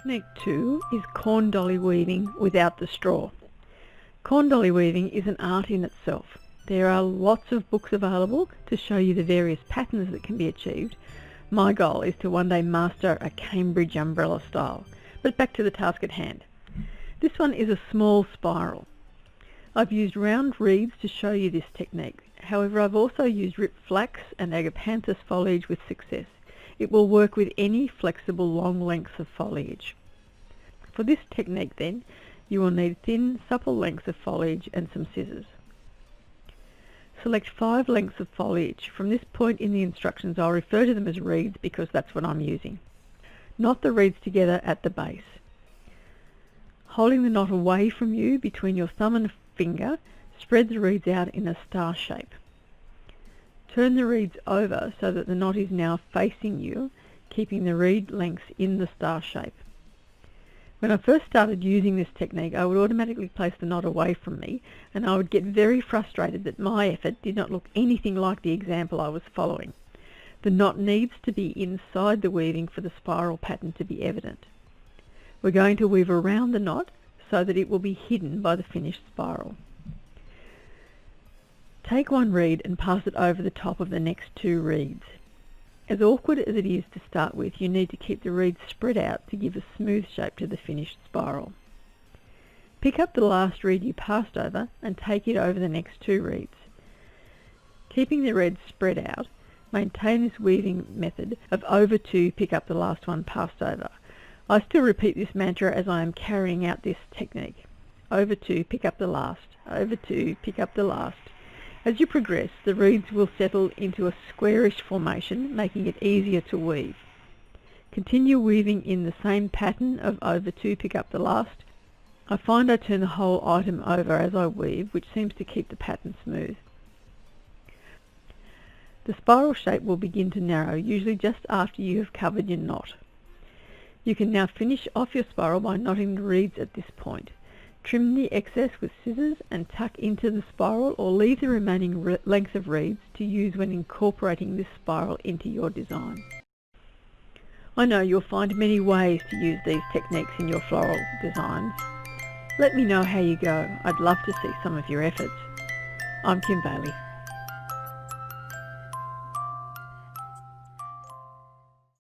Technique 2 is corn dolly weaving without the straw. Corn dolly weaving is an art in itself. There are lots of books available to show you the various patterns that can be achieved. My goal is to one day master a Cambridge umbrella style. But back to the task at hand. This one is a small spiral. I've used round reeds to show you this technique. However, I've also used ripped flax and agapanthus foliage with success. It will work with any flexible long lengths of foliage. For this technique then, you will need thin, supple lengths of foliage and some scissors. Select 5 lengths of foliage. From this point in the instructions, I'll refer to them as reeds because that's what I'm using. Knot the reeds together at the base. Holding the knot away from you between your thumb and finger, spread the reeds out in a star shape. Turn the reeds over so that the knot is now facing you, keeping the reed lengths in the star shape. When I first started using this technique, I would automatically place the knot away from me, and I would get very frustrated that my effort did not look anything like the example I was following. The knot needs to be inside the weaving for the spiral pattern to be evident. We're going to weave around the knot so that it will be hidden by the finished spiral. Take one reed and pass it over the top of the next 2 reeds. As awkward as it is to start with, you need to keep the reeds spread out to give a smooth shape to the finished spiral. Pick up the last reed you passed over and take it over the next 2 reeds. Keeping the reeds spread out, maintain this weaving method of over 2, pick up the last one passed over. I still repeat this mantra as I am carrying out this technique. Over 2, pick up the last. Over 2, pick up the last. As you progress, the reeds will settle into a squarish formation, making it easier to weave. Continue weaving in the same pattern of over 2, pick up the last. I find I turn the whole item over as I weave, which seems to keep the pattern smooth. The spiral shape will begin to narrow, usually just after you have covered your knot. You can now finish off your spiral by knotting the reeds at this point. Trim the excess with scissors and tuck into the spiral, or leave the remaining length of reeds to use when incorporating this spiral into your design. I know you'll find many ways to use these techniques in your floral designs. Let me know how you go. I'd love to see some of your efforts. I'm Kim Bailey.